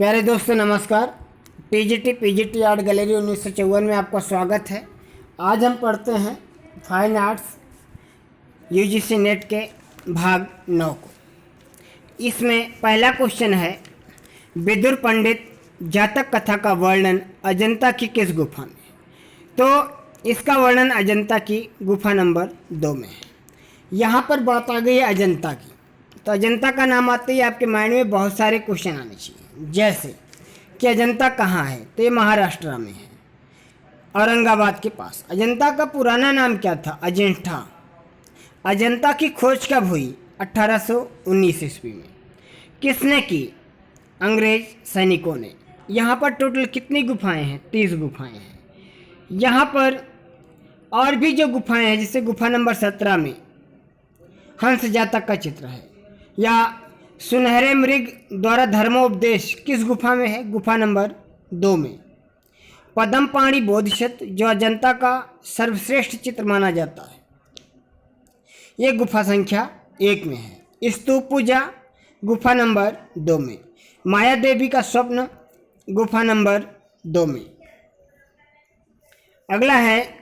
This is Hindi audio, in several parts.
प्यारे दोस्तों नमस्कार। पीजीटी आर्ट गैलरी 1954 में आपका स्वागत है। आज हम पढ़ते हैं फाइन आर्ट्स यूजीसी नेट के भाग 9 को। इसमें पहला क्वेश्चन है, विदुर पंडित जातक कथा का वर्णन अजंता की किस गुफा में? तो इसका वर्णन अजंता की गुफा नंबर 2 में है। यहाँ पर बात आ गई है अजंता की, तो अजंता का नाम आते ही आपके माइंड में बहुत सारे क्वेश्चन आने चाहिए, जैसे कि अजंता कहाँ है? तो ये महाराष्ट्र में है, औरंगाबाद के पास। अजंता का पुराना नाम क्या था? अजिंठा। अजंता की खोज कब हुई? 1819 ईस्वी में। किसने की? अंग्रेज सैनिकों ने। यहाँ पर टोटल कितनी गुफाएं हैं? 30 गुफाएं हैं। यहाँ पर और भी जो गुफाएं हैं, जैसे गुफा नंबर 17 में हंस जातक का चित्र है, या सुनहरे मृग द्वारा धर्मोपदेश किस गुफा में है? गुफा नंबर 2 में। पद्मपाणि बोधिसत्व जो अजंता का सर्वश्रेष्ठ चित्र माना जाता है, ये गुफा संख्या 1 में है। स्तूप पूजा गुफा नंबर 2 में। माया देवी का स्वप्न गुफा नंबर 2 में। अगला है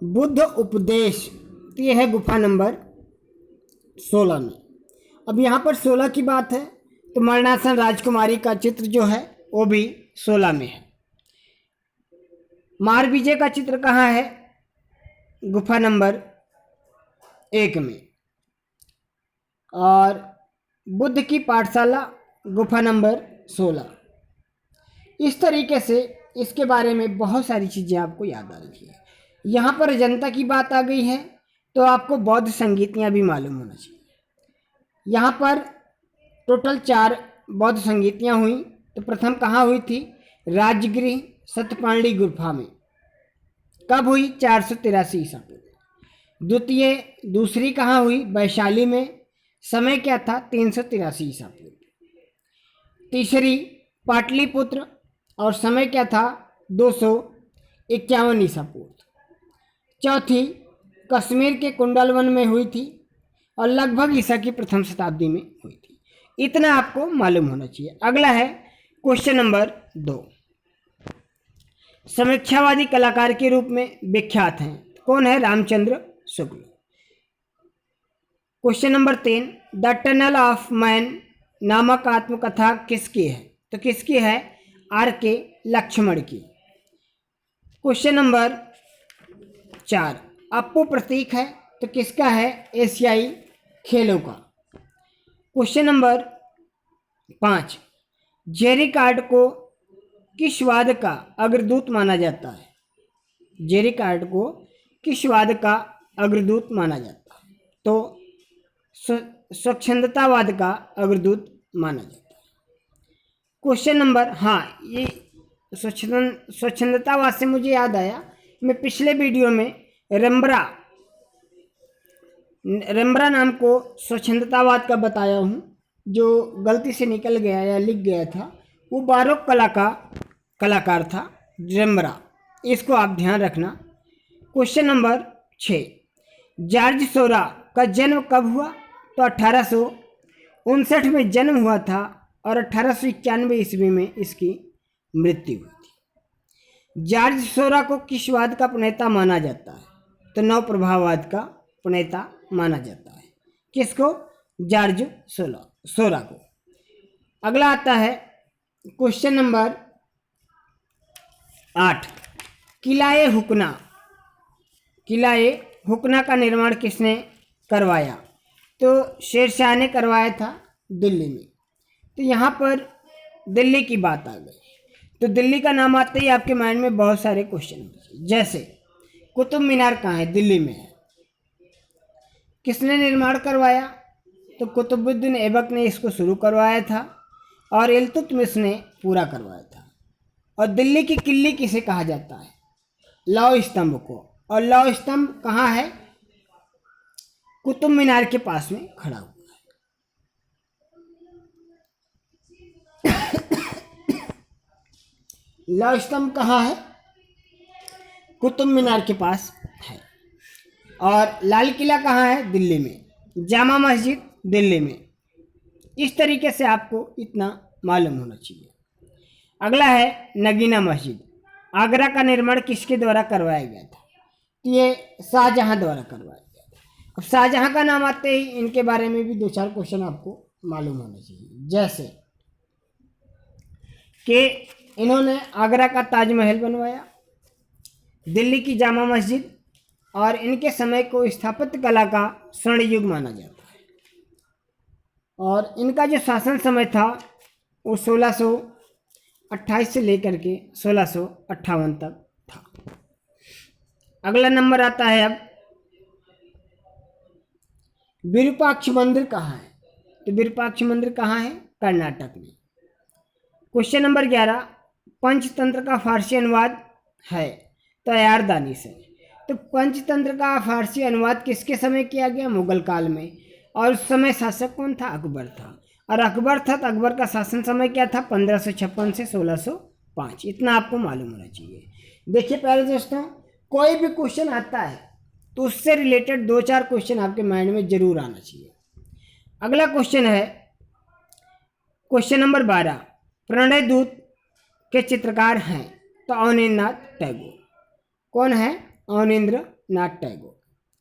बुद्ध उपदेश, तो यह है गुफा नंबर 16 में। अब यहाँ पर 16 की बात है तो मरणासन राजकुमारी का चित्र जो है वो भी 16 में है। मार विजय का चित्र कहाँ है? गुफा नंबर 1 में। और बुद्ध की पाठशाला गुफा नंबर 16। इस तरीके से इसके बारे में बहुत सारी चीज़ें आपको याद आ रही है। यहाँ पर अजंता की बात आ गई है तो आपको बौद्ध संगीतियाँ भी मालूम होना चाहिए। यहाँ पर टोटल 4 बौद्ध संगीतियाँ हुई। तो प्रथम कहाँ हुई थी? राजगृह सतपाणी गुफा में। कब हुई? 483 ईसा पूर्व। दूसरी कहाँ हुई? वैशाली में। समय क्या था? 383 ईसा पूर्व। तीसरी पाटलिपुत्र, और समय क्या था? 251 ईसा पूर्व। चौथी कश्मीर के कुंडलवन में हुई थी और लगभग ईसा की प्रथम शताब्दी में हुई थी। इतना आपको मालूम होना चाहिए। अगला है क्वेश्चन नंबर 2। समीक्षावादी कलाकार के रूप में विख्यात हैं, कौन है? Ramchandra Shukla. Question number 3, the tunnel of man नामक आत्मकथा किसकी है? तो किसकी है? R.K. लक्ष्मण की। क्वेश्चन नंबर 4, अप्पू प्रतीक है तो किसका है? एशियाई खेलों का। क्वेश्चन नंबर 5, जेरी कार्ड को किस वाद का अग्रदूत माना जाता है? जेरी कार्ड को किस वाद का अग्रदूत माना जाता है? तो स्वच्छंदतावाद का अग्रदूत माना जाता है। क्वेश्चन नंबर, हाँ, ये स्वच्छंदतावाद से मुझे याद आया, मैं पिछले वीडियो में रेम्ब्रा नाम को स्वच्छंदतावाद का बताया हूँ, जो गलती से निकल गया या लिख गया था। वो बारोक कलाकार था रेम्ब्रा, इसको आप ध्यान रखना। क्वेश्चन नंबर 6, जॉर्ज सोरा का जन्म कब हुआ? तो 1859 में जन्म हुआ था और 1891 ईस्वी में इसकी मृत्यु हुई थी। जॉर्ज सोरा को किस वाद का प्रणेता माना जाता है? तो नव प्रभाववाद का प्रणेता माना जाता है। किसको? जॉर्ज सोरा को। अगला आता है क्वेश्चन नंबर 8, किलाए हुकना का निर्माण किसने करवाया? तो शेरशाह ने करवाया था दिल्ली में। तो यहाँ पर दिल्ली की बात आ गई, तो दिल्ली का नाम आते ही आपके माइंड में बहुत सारे क्वेश्चन होंगे, जैसे कुतुब मीनार कहाँ है? दिल्ली में है। किसने निर्माण करवाया? तो कुतुबुद्दीन ऐबक ने इसको शुरू करवाया था और इल्तुतमिश ने पूरा करवाया था। और दिल्ली की किल्ली किसे कहा जाता है? लौह स्तंभ को। और लौह स्तंभ कहाँ है? कुतुब मीनार के पास में खड़ा हुआ है। लौह स्तंभ कहाँ है? कुतुब मीनार के पास है। और लाल किला कहाँ है? दिल्ली में। जामा मस्जिद दिल्ली में। इस तरीके से आपको इतना मालूम होना चाहिए। अगला है नगीना मस्जिद। आगरा का निर्माण किसके द्वारा करवाया गया था? ये शाहजहां द्वारा करवाया गया था। अब शाहजहां का नाम आते ही इनके बारे में भी 2-4 क्वेश्चन आपको मालूम होने चाहिए, जैसे कि इन्होंने आगरा का ताजमहल बनवाया, दिल्ली की जामा मस्जिद, और इनके समय को स्थापत्य कला का स्वर्ण युग माना जाता है। और इनका जो शासन समय था वो 1628 से लेकर के 1658 तक था। अगला नंबर आता है अब विरूपाक्ष मंदिर कहाँ है? तो विरूपाक्ष मंदिर कहाँ है? कर्नाटक में। क्वेश्चन नंबर 11, पंचतंत्र का फारसी अनुवाद है तैयारदानी से। तो पंचतंत्र का फारसी अनुवाद किसके समय किया गया? मुगल काल में। और उस समय शासक कौन था? अकबर था। और अकबर था तो अकबर का शासन समय क्या था? 1556 से 1605। इतना आपको मालूम होना चाहिए। देखिए प्यारे दोस्तों, कोई भी क्वेश्चन आता है तो उससे रिलेटेड 2-4 क्वेश्चन आपके माइंड में जरूर आना चाहिए। अगला क्वेश्चन है क्वेश्चन नंबर 12, प्रणय दूत के चित्रकार हैं तो अवनींद्रनाथ टैगोर। कौन है? अवनींद्रनाथ टैगोर।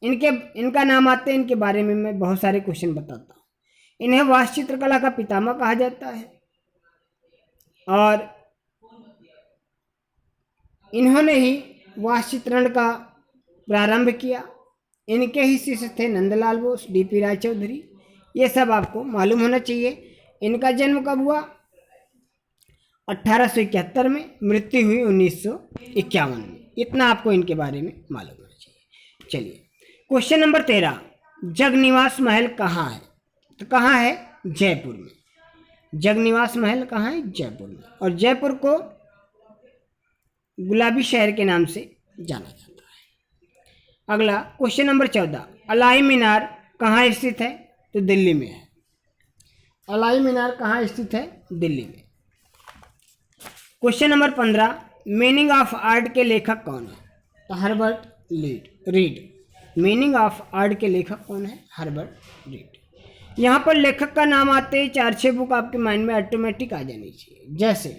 इनका नाम आते हैं, इनके बारे में मैं बहुत सारे क्वेश्चन बताता हूँ। इन्हें वास्तु चित्रकला का पितामह कहा जाता है और इन्होंने ही वास्तु चित्रण का प्रारंभ किया। इनके ही शिष्य थे नंदलाल बोस, डीपी राय चौधरी। ये सब आपको मालूम होना चाहिए। इनका जन्म कब हुआ? 1871 में, मृत्यु हुई 1951 में। इतना आपको इनके बारे में मालूम होना चाहिए। चलिए क्वेश्चन नंबर 13, जगनिवास महल कहाँ है? तो कहाँ है? जयपुर में। जगनिवास महल कहाँ है? जयपुर में। और जयपुर को गुलाबी शहर के नाम से जाना जाता है। अगला क्वेश्चन नंबर 14, अलाई मीनार कहाँ स्थित है? तो दिल्ली में है। अलाई मीनार कहाँ स्थित है? दिल्ली में। Question number 15, meaning of art के लेखक कौन है? तो Herbert read. Meaning of art के लेखक कौन है? Herbert read. यहाँ पर लेखक का नाम आते ही 4-6 बुक आपके माइंड में ऑटोमेटिक आ जानी चाहिए। जैसे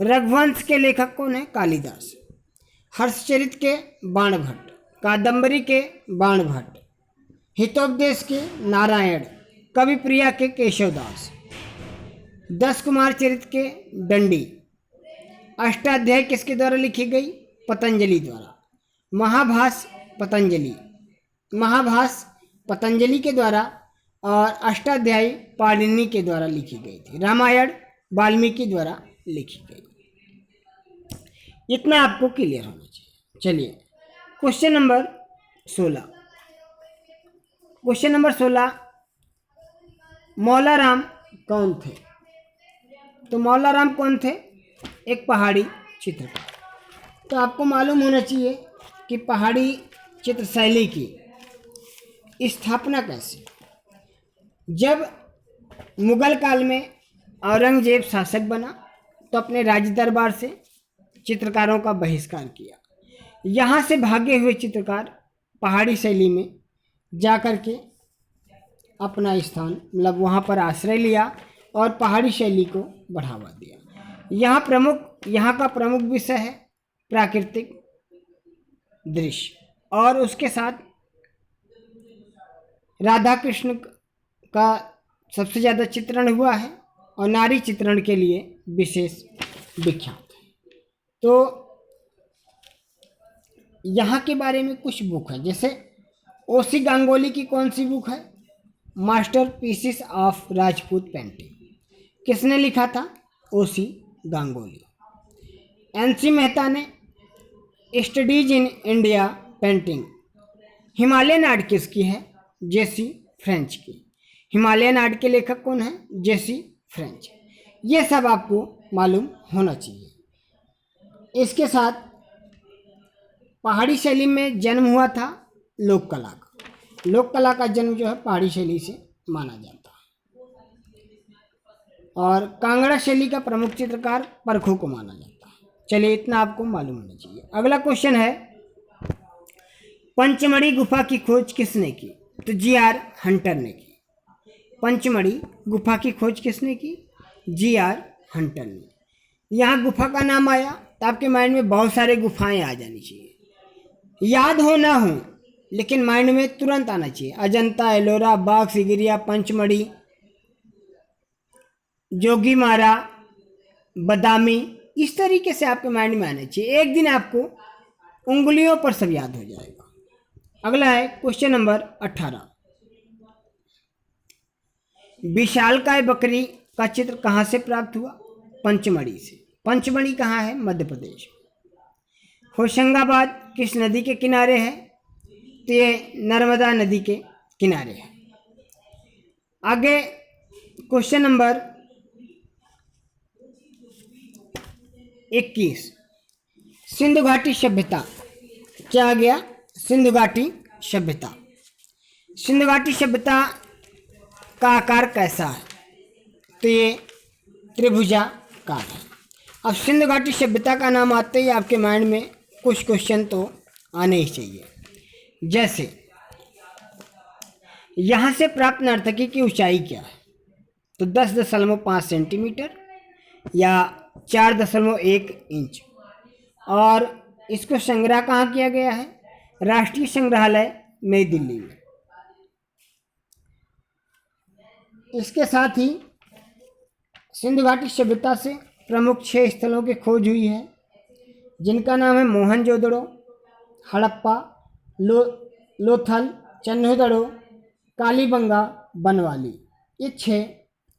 रघुवंश के लेखक कौन है? कालिदास। हर्षचरित के बाणभट्ट। कादम्बरी के बाणभट्ट। हितोपदेश के नारायण। कवि प्रिया के केशवदास। 10 कुमार चरित के दंडी। अष्टाध्यायी किसके द्वारा लिखी गई? पतंजलि द्वारा। महाभास पतंजलि के द्वारा और अष्टाध्यायी पाणिनि के द्वारा लिखी गई थी। रामायण वाल्मीकि द्वारा लिखी गई। इतना आपको क्लियर होना चाहिए। चलिए क्वेश्चन नंबर 16। क्वेश्चन नंबर 16, मौला राम कौन थे? तो मौला राम कौन थे? एक पहाड़ी चित्रकार। तो आपको मालूम होना चाहिए कि पहाड़ी चित्र शैली की स्थापना कैसे। जब मुगल काल में औरंगजेब शासक बना तो अपने राज दरबार से चित्रकारों का बहिष्कार किया। यहाँ से भागे हुए चित्रकार पहाड़ी शैली में जाकर के अपना स्थान मतलब वहाँ पर आश्रय लिया और पहाड़ी शैली को बढ़ावा दिया। यहाँ का प्रमुख विषय है प्राकृतिक दृश्य और उसके साथ राधा कृष्ण का सबसे ज़्यादा चित्रण हुआ है और नारी चित्रण के लिए विशेष विख्यात है। तो यहाँ के बारे में कुछ बुक है, जैसे ओसी गांगुली की कौन सी बुक है? Master pieces of Rajput painting. किसने लिखा था? ओसी गांगुली। एनसी मेहता ने studies in India painting. Himalayan art किसकी है? जेसी फ्रेंच की। हिमालयन आर्ट के लेखक कौन है? जेसी फ्रेंच। ये सब आपको मालूम होना चाहिए। इसके साथ पहाड़ी शैली में जन्म हुआ था लोक कला का। लोक कला का जन्म जो है पहाड़ी शैली से माना जाता है और कांगड़ा शैली का प्रमुख चित्रकार परखू को माना जाता है। चलिए इतना आपको मालूम होना चाहिए। अगला क्वेश्चन है, पंचमढ़ी गुफा की खोज किसने की? तो जीआर हंटर ने की। पंचमढ़ी गुफा की खोज किसने की? जी.आर. हंटर ने। यहाँ गुफा का नाम आया तो आपके माइंड में बहुत सारे गुफाएं आ जानी चाहिए, याद हो ना हो लेकिन माइंड में तुरंत आना चाहिए। अजंता, एलोरा, बाघ सिगिरिया, पंचमढ़ी, जोगीमारा, बदामी, इस तरीके से आपके माइंड में आना चाहिए। एक दिन आपको उंगलियों पर सब याद हो जाएगा। अगला है क्वेश्चन नंबर 18। विशालकाय बकरी का चित्र कहाँ से प्राप्त हुआ? पंचमढ़ी से। पंचमढ़ी कहाँ है? मध्य प्रदेश। होशंगाबाद किस नदी के किनारे है? तो ये नर्मदा नदी के किनारे है। आगे क्वेश्चन नंबर 21। सिंधु घाटी सभ्यता, क्या आ गया? सिंधु घाटी सभ्यता। सिंधु घाटी सभ्यता का आकार कैसा है? तो ये त्रिभुजाकार है। अब सिंधु घाटी सभ्यता का नाम आते ही आपके माइंड में कुछ क्वेश्चन तो आने ही चाहिए, जैसे यहाँ से प्राप्त नर्तकी की ऊंचाई क्या है? तो 10.5 सेंटीमीटर या 4.1 इंच। और इसको संग्रह कहाँ किया गया है? राष्ट्रीय संग्रहालय नई दिल्ली में। इसके साथ ही सिंधु घाटी सभ्यता से प्रमुख 6 स्थलों की खोज हुई है, जिनका नाम है मोहनजोदड़ो, हड़प्पा, लोथल, चन्हुदड़ो, कालीबंगा, बनवाली। ये 6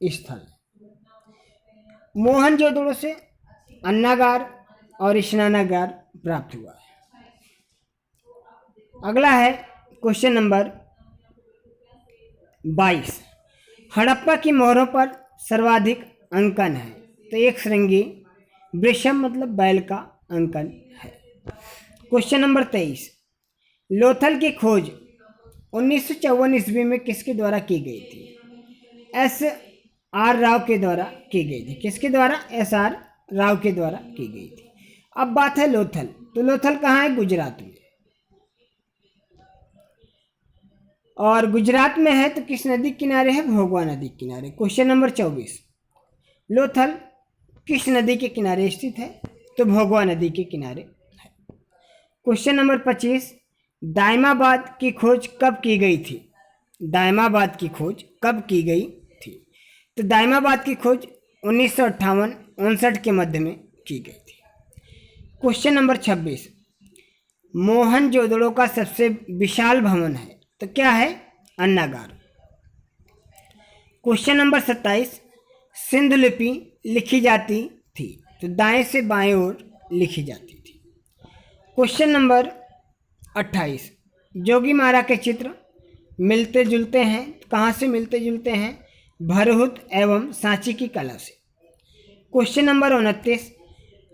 स्थल। मोहनजोदड़ो से अन्नागार और स्नानागार प्राप्त हुआ है। अगला है क्वेश्चन नंबर 22। हड़प्पा की मोहरों पर सर्वाधिक अंकन है? तो एक श्रृंगी वृषभ मतलब बैल का अंकन है। Question number 23। लोथल की खोज 1954 ईस्वी में किसके द्वारा की गई थी? S.R. राव के द्वारा की गई थी। किसके द्वारा? S.R. राव के द्वारा की गई थी। अब बात है लोथल। तो लोथल कहाँ है? गुजरात में। और गुजरात में है तो किस नदी के किनारे है? भोगवा नदी के किनारे। Question number 24। लोथल किस नदी के किनारे स्थित है? तो भोगवा नदी के किनारे है। Question number 25। दायमाबाद की खोज कब की गई थी? दायमाबाद की खोज कब की गई थी? तो दायमाबाद की खोज 1958-59 के मध्य में की गई थी। Question number 26। मोहनजोदड़ो का सबसे विशाल भवन है? तो क्या है? अन्नागार। Question number 27। सिंधु लिपि लिखी जाती थी? तो दाएं से बाएं ओर लिखी जाती थी। Question number 28। जोगीमारा के चित्र मिलते जुलते हैं? कहाँ से मिलते जुलते हैं? भरहुत एवं सांची की कला से। Question number 29।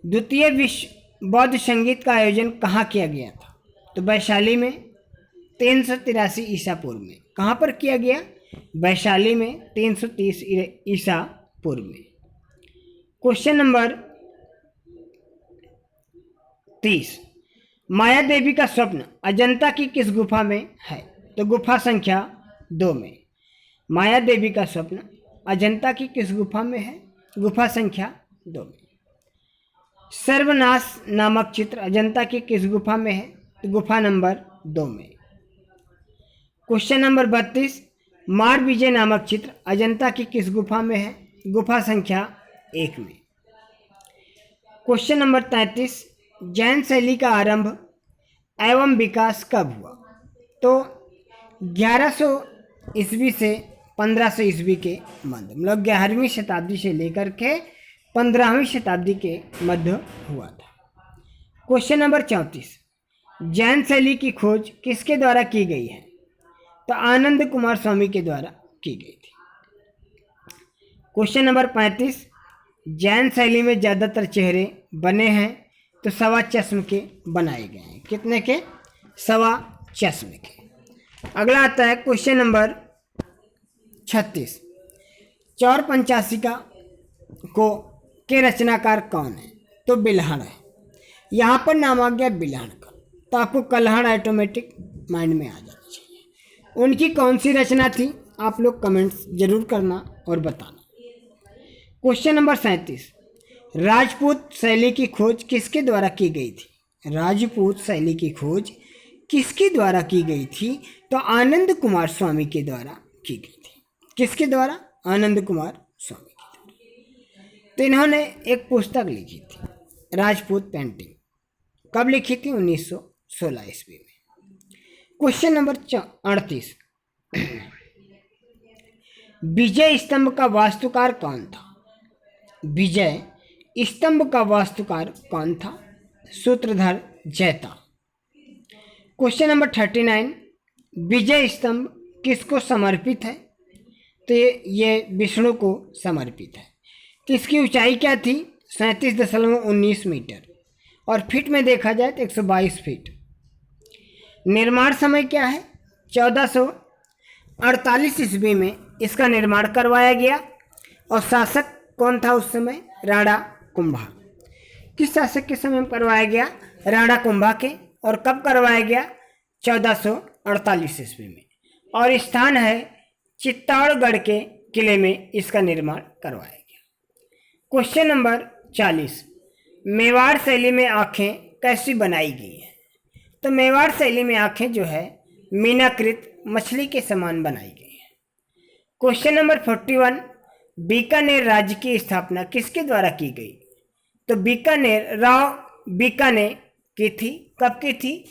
द्वितीय विश्व बौद्ध संगीत का आयोजन कहाँ किया गया था? तो वैशाली में 383 ईसा पूर्व में। कहाँ पर किया गया? वैशाली में 330 ईसा पूर्व में। Question number 30। माया देवी का स्वप्न अजंता की किस गुफा में है? तो गुफा संख्या 2 में। माया देवी का स्वप्न अजंता की किस गुफा में है? गुफा संख्या 2 में। सर्वनाश नामक चित्र अजंता की किस गुफा में है? तो गुफा नंबर 2 में। Question number 32। मार विजय नामक चित्र अजंता की किस गुफा में है? गुफा संख्या 1 में। Question number 33। जैन शैली का आरंभ एवं विकास कब हुआ? तो 1100 ईस्वी से 1500 ईस्वी के मध्य, मतलब 11वीं शताब्दी से लेकर के 15वीं शताब्दी के मध्य हुआ था। Question number 34। जैन शैली की खोज किसके द्वारा की गई है? तो आनंद कुमार स्वामी के द्वारा की गई थी। Question number 35। जैन शैली में ज़्यादातर चेहरे बने हैं तो सवा चश्म के बनाए गए हैं। कितने के? सवा चश्म के। अगला आता है क्वेश्चन नंबर 36। चौर पंचाशिका के रचनाकार कौन है? तो बिल्हण है। यहाँ पर नाम आ गया बिल्हण का, तो आपको कल्हड़ ऑटोमेटिक माइंड में आ जाना चाहिए। उनकी कौन सी रचना थी? आप लोग कमेंट्स जरूर करना और बताना। क्वेश्चन नंबर 37, राजपूत शैली की खोज किसके द्वारा की गई थी? राजपूत शैली की खोज किसके द्वारा की गई थी? तो आनंद कुमार स्वामी के द्वारा की गई थी। किसके द्वारा? आनंद कुमार स्वामी के द्वारा। तो इन्होंने एक पुस्तक लिखी थी राजपूत पेंटिंग। कब लिखी थी? 1916 ईस्वी में। क्वेश्चन नंबर 38, विजय स्तंभ का वास्तुकार कौन था? विजय स्तंभ का वास्तुकार कौन था? सूत्रधर जैता। क्वेश्चन नंबर 39, विजय स्तंभ किसको समर्पित है? तो ये विष्णु को समर्पित है। तो इसकी ऊंचाई क्या थी? 37.19 मीटर और फीट में देखा जाए तो 122 फीट। निर्माण समय क्या है? 1448 ईस्वी में इसका निर्माण करवाया गया। और शासक कौन था उस समय? राणा कुंभा। किस शासक के समय में करवाया गया? राणा कुंभा के। और कब करवाया गया? 1448 ईस्वी में। और स्थान है चित्तौड़गढ़ के किले में इसका निर्माण करवाया गया। क्वेश्चन नंबर 40, मेवाड़ शैली में आंखें कैसी बनाई गई हैं? तो मेवाड़ शैली में आंखें जो है मीनाकृत मछली के समान बनाई गई हैं। क्वेश्चन नंबर 41, बीकानेर राज्य की स्थापना किसके द्वारा की गई? तो बीकानेर राव बीकानेर की थी। कब की थी?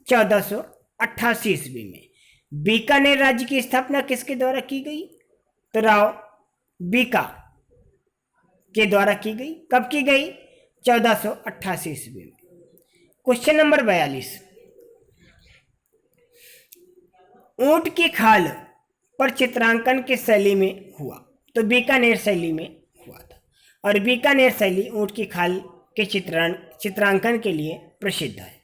1488 ईस्वी में। बीकानेर राज्य की स्थापना किसके द्वारा की गई? तो राव बीका के द्वारा की गई। कब की गई? 1488 ईस्वी में। क्वेश्चन नंबर 42, ऊंट की खाल पर चित्रांकन किस शैली में हुआ? तो बीकानेर शैली में हुआ था। और बीकानेर शैली ऊंट की खाल के चित्रांकन के लिए प्रसिद्ध है।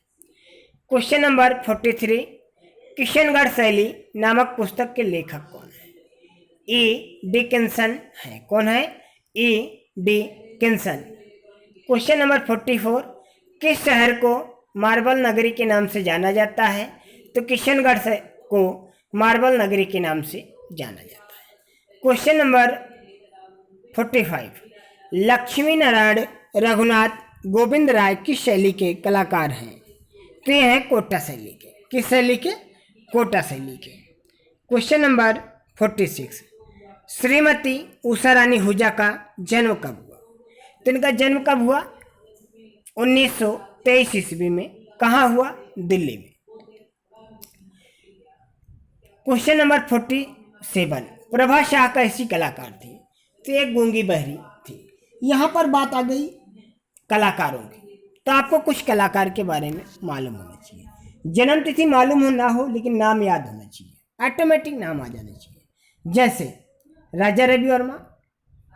क्वेश्चन नंबर 43, किशनगढ़ शैली नामक पुस्तक के लेखक कौन है? ई डिकिंसन है। कौन है? ई डिकिंसन। क्वेश्चन नंबर 44, किस शहर को मार्बल नगरी के नाम से जाना जाता है? तो किशनगढ़ से को मार्बल नगरी के नाम से जाना जाता है। क्वेश्चन नंबर 45, लक्ष्मी नारायण रघुनाथ गोविंद राय किस शैली के कलाकार हैं? तो ये हैं कोटा शैली के। किस शैली के? कोटा शैली के। क्वेश्चन नंबर 46, श्रीमती उषा रानी हुजा का जन्म कब हुआ? तो इनका जन्म कब हुआ? 1923 ईस्वी में। कहाँ हुआ? दिल्ली में। क्वेश्चन नंबर 47, प्रभा शाह कैसी कलाकार थी? तो एक गूंगी बहरी थी। यहाँ पर बात आ गई कलाकारों की। तो आपको कुछ कलाकार के बारे में मालूम होना चाहिए। जन्म तिथि मालूम हो ना हो लेकिन नाम याद होना चाहिए, ऑटोमेटिक नाम आ जाना चाहिए। जैसे राजा रवि वर्मा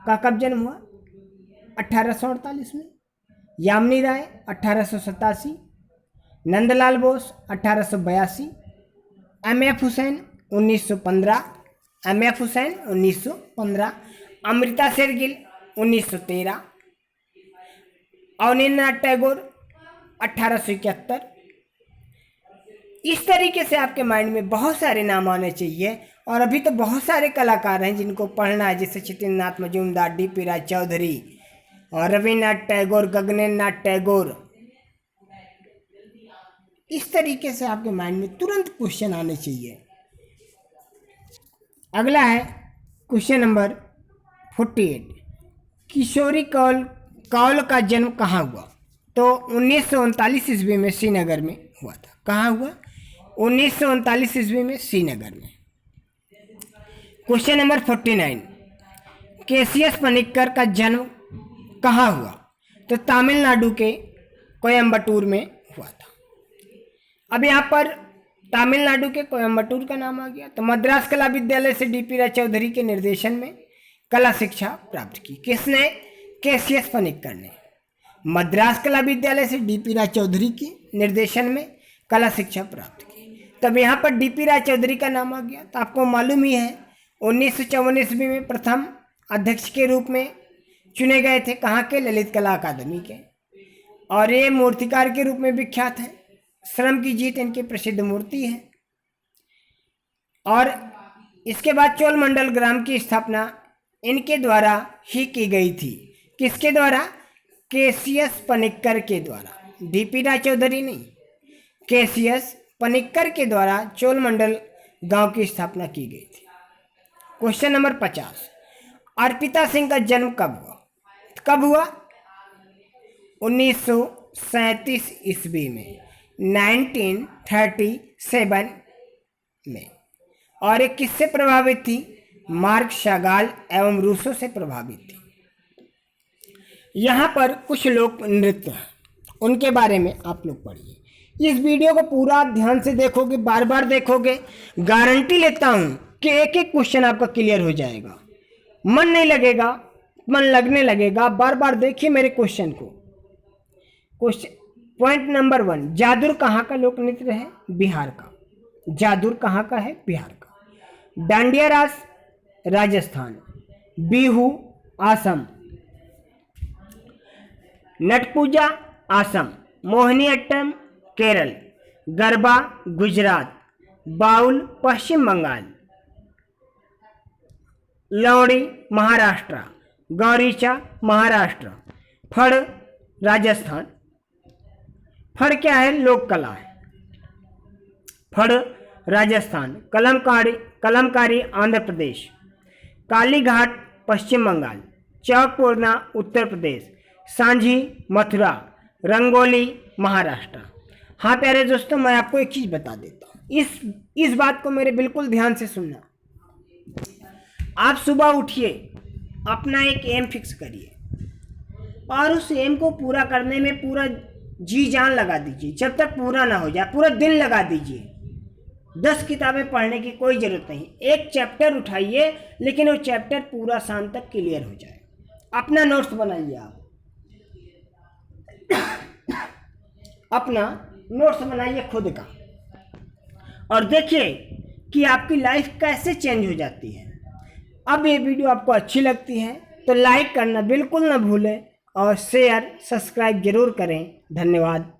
का कब जन्म हुआ? 1848 में। यामिनी राय 1887, नंदलाल बोस 1882, एम.एफ. हुसैन 1915, एम.एफ. हुसैन 1915, अमृता शेरगिल 1913, अवनींद्रनाथ टैगोर 1871। इस तरीके से आपके माइंड में बहुत सारे नाम आने चाहिए। और अभी तो बहुत सारे कलाकार हैं जिनको पढ़ना है, जैसे चित्रेंद्रनाथ मजूमदार, डी.पी. राय चौधरी और रविन्द्रनाथ टैगोर, गगनेन्द्रनाथ टैगोर। इस तरीके से आपके माइंड में तुरंत क्वेश्चन आने चाहिए। अगला है क्वेश्चन नंबर 48, किशोरी कौल का जन्म कहाँ हुआ? तो 1939 ईस्वी में श्रीनगर में हुआ था। कहाँ हुआ? 1939 ईस्वी में श्रीनगर में। क्वेश्चन नंबर 49, केसीएस पनिक्कर का जन्म कहाँ हुआ? तो तमिलनाडु के कोयम्बटूर में हुआ था। अब यहाँ पर तमिलनाडु के कोयम्बटूर का नाम आ गया। तो मद्रास कला विद्यालय से डी.पी. राय चौधरी के निर्देशन में कला शिक्षा प्राप्त की। किसने? केसीएस पनिक्कर ने। मद्रास कला विद्यालय से डी.पी. राय चौधरी के निर्देशन में कला शिक्षा प्राप्त की। तब यहाँ पर डी.पी. राय चौधरी का नाम आ गया। तो आपको मालूम ही है 1954 ईस्वी में प्रथम अध्यक्ष के रूप में चुने गए थे। कहाँ के? ललित कला अकादमी के। और ये मूर्तिकार के रूप में विख्यात हैं। श्रम की जीत इनकी प्रसिद्ध मूर्ति है। और इसके बाद चोलमंडल ग्राम की स्थापना इनके द्वारा ही की गई थी। किसके द्वारा? केसीएस पनिक्कर के द्वारा, डीपी राय चौधरी नहीं, केसीएस पनिक्कर के द्वारा चोलमंडल गांव की स्थापना की गई थी। क्वेश्चन नंबर 50, अर्पिता सिंह का जन्म कब हुआ? कब हुआ? 1937 ईस्वी में, 1937 में। और एक किससे प्रभावित थी? मार्क शागाल एवं रूसो से प्रभावित थी। यहाँ पर कुछ लोक नृत्य हैं, उनके बारे में आप लोग पढ़िए। इस वीडियो को पूरा ध्यान से देखोगे, बार बार देखोगे, गारंटी लेता हूँ कि एक एक क्वेश्चन आपका क्लियर हो जाएगा। मन नहीं लगेगा, मन लगने लगेगा। बार बार देखिए मेरे क्वेश्चन को। क्वेश्चन पॉइंट नंबर 1, जादुर कहाँ का लोक नृत्य है? बिहार का। जादुर कहाँ का है? बिहार का। डांडिया रास राजस्थान, बिहू असम, नट पूजा असम, मोहिनीअट्टम केरल, गरबा गुजरात, बाउल पश्चिम बंगाल, लौड़ी महाराष्ट्र, गौरीचा महाराष्ट्र, फड़ राजस्थान। फड़ क्या है? लोक कला है। फड़ राजस्थान, कलमकारी आंध्र प्रदेश, कालीघाट पश्चिम बंगाल, चौकपूर्णा उत्तर प्रदेश, सांझी मथुरा, रंगोली महाराष्ट्र। हाँ प्यारे दोस्तों, मैं आपको एक चीज़ बता देता हूँ, इस बात को मेरे बिल्कुल ध्यान से सुनना। आप सुबह उठिए, अपना एक एम फिक्स करिए और उस एम को पूरा करने में पूरा जी जान लगा दीजिए। जब तक पूरा ना हो जाए, पूरा दिन लगा दीजिए। 10 किताबें पढ़ने की कोई ज़रूरत नहीं, एक चैप्टर उठाइए, लेकिन वो चैप्टर पूरा शाम तक क्लियर हो जाए। अपना नोट्स बनाइए, आप अपना नोट्स बनाइए खुद का, और देखिए कि आपकी लाइफ कैसे चेंज हो जाती है। अब ये वीडियो आपको अच्छी लगती है तो लाइक करना बिल्कुल ना भूलें और शेयर सब्सक्राइब जरूर करें। धन्यवाद।